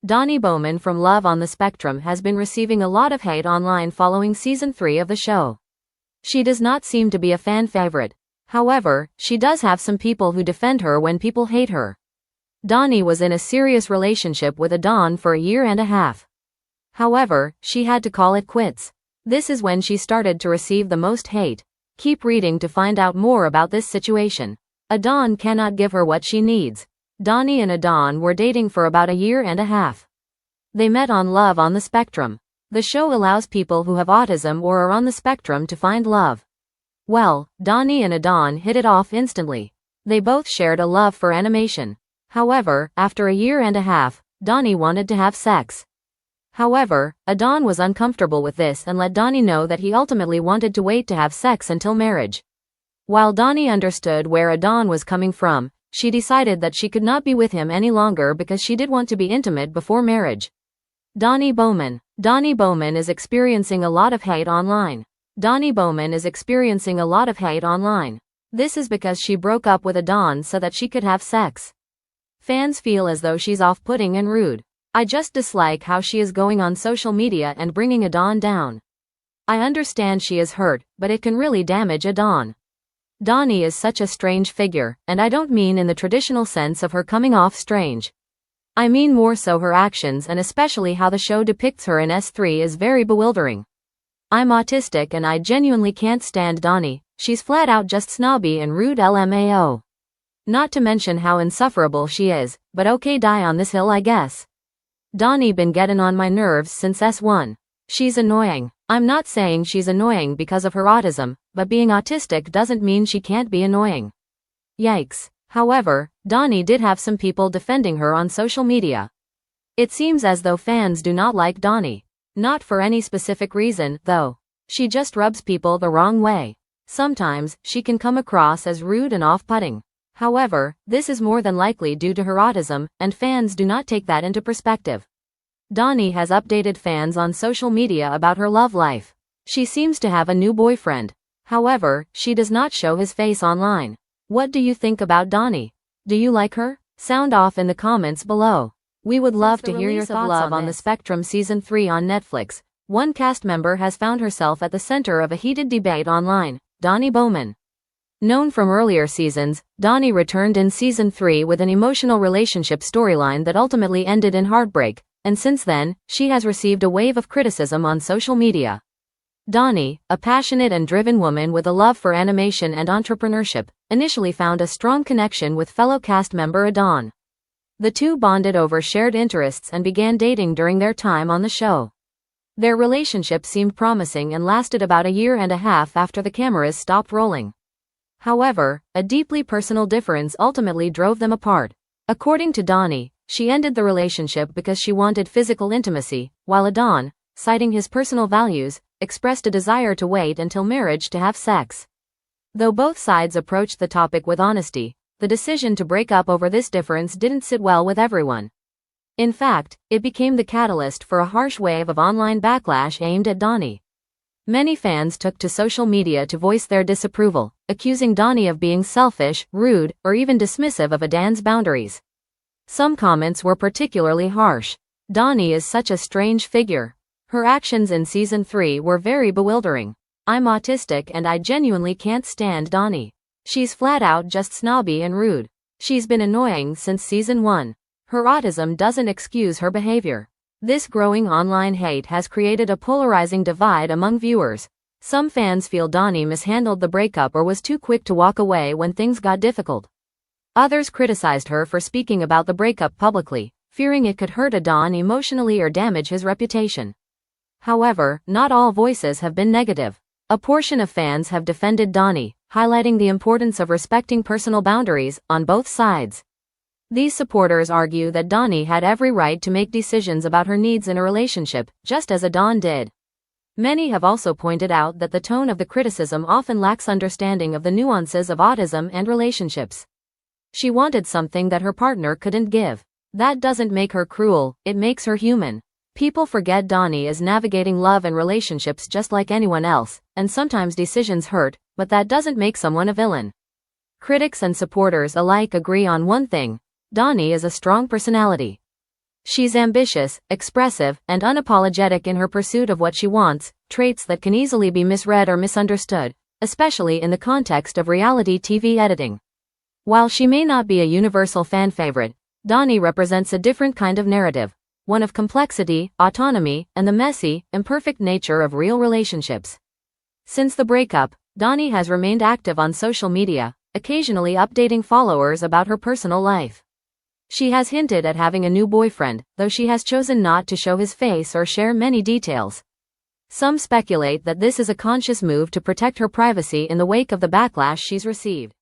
Donnie Bowman from Love on the Spectrum has been receiving a lot of hate online following season 3 of the show. She does not seem to be a fan favorite. However, she does have some people who defend her when people hate her. Donnie was in a serious relationship with Adon for a year and a half. However, she had to call it quits. This is when she started to receive the most hate. Keep reading to find out more about this situation. Adon cannot give her what she needs. Donnie and Adon were dating for about a year and a half. They met on Love on the Spectrum. The show allows people who have autism or are on the spectrum to find love. Well, Donnie and Adon hit it off instantly. They both shared a love for animation. However, after a year and a half, Donnie wanted to have sex. However, Adon was uncomfortable with this and let Donnie know that he ultimately wanted to wait to have sex until marriage. While Donnie understood where Adon was coming from, she decided that she could not be with him any longer because she did want to be intimate before marriage. Donnie Bowman. Donnie Bowman is experiencing a lot of hate online. Donnie Bowman is experiencing a lot of hate online. This is because she broke up with Adon so that she could have sex. Fans feel as though she's off-putting and rude. I just dislike how she is going on social media and bringing Adon down. I understand she is hurt, but it can really damage Adon. Donnie is such a strange figure, and I don't mean in the traditional sense of her coming off strange. I mean more so her actions, and especially how the show depicts her in S3 is very bewildering. I'm autistic and I genuinely can't stand Donnie. She's flat out just snobby and rude LMAO. Not to mention how insufferable she is, but okay, die on this hill I guess. Donnie been getting on my nerves since S1. She's annoying. I'm not saying she's annoying because of her autism, but being autistic doesn't mean she can't be annoying. Yikes. However, Donnie did have some people defending her on social media. It seems as though fans do not like Donnie. Not for any specific reason, though. She just rubs people the wrong way. Sometimes, she can come across as rude and off-putting. However, this is more than likely due to her autism, and fans do not take that into perspective. Donnie has updated fans on social media about her love life. She seems to have a new boyfriend. However, she does not show his face online. What do you think about Donnie? Do you like her? Sound off in the comments below. We would love to hear your thoughts on Love on the Spectrum Season 3 on Netflix. One cast member has found herself at the center of a heated debate online. Donnie Bowman. Known from earlier seasons, Donnie returned in Season 3 with an emotional relationship storyline that ultimately ended in heartbreak, and since then, she has received a wave of criticism on social media. Donnie, a passionate and driven woman with a love for animation and entrepreneurship, initially found a strong connection with fellow cast member Adon. The two bonded over shared interests and began dating during their time on the show. Their relationship seemed promising and lasted about a year and a half after the cameras stopped rolling. However, a deeply personal difference ultimately drove them apart. According to Donnie, she ended the relationship because she wanted physical intimacy, while Adon, citing his personal values, expressed a desire to wait until marriage to have sex. Though both sides approached the topic with honesty, the decision to break up over this difference didn't sit well with everyone. In fact, it became the catalyst for a harsh wave of online backlash aimed at Donnie. Many fans took to social media to voice their disapproval, accusing Donnie of being selfish, rude, or even dismissive of Adon's boundaries. Some comments were particularly harsh. Donnie is such a strange figure. Her actions in Season 3 were very bewildering. I'm autistic and I genuinely can't stand Donnie. She's flat out just snobby and rude. She's been annoying since Season 1. Her autism doesn't excuse her behavior. This growing online hate has created a polarizing divide among viewers. Some fans feel Donnie mishandled the breakup or was too quick to walk away when things got difficult. Others criticized her for speaking about the breakup publicly, fearing it could hurt Adon emotionally or damage his reputation. However, not all voices have been negative. A portion of fans have defended Donnie, highlighting the importance of respecting personal boundaries on both sides. These supporters argue that Donnie had every right to make decisions about her needs in a relationship, just as Adon did. Many have also pointed out that the tone of the criticism often lacks understanding of the nuances of autism and relationships. She wanted something that her partner couldn't give. That doesn't make her cruel, it makes her human. People forget Donnie is navigating love and relationships just like anyone else, and sometimes decisions hurt, but that doesn't make someone a villain. Critics and supporters alike agree on one thing: Donnie is a strong personality. She's ambitious, expressive, and unapologetic in her pursuit of what she wants, traits that can easily be misread or misunderstood, especially in the context of reality TV editing. While she may not be a universal fan favorite, Donnie represents a different kind of narrative, one of complexity, autonomy, and the messy, imperfect nature of real relationships. Since the breakup, Donnie has remained active on social media, occasionally updating followers about her personal life. She has hinted at having a new boyfriend, though she has chosen not to show his face or share many details. Some speculate that this is a conscious move to protect her privacy in the wake of the backlash she's received.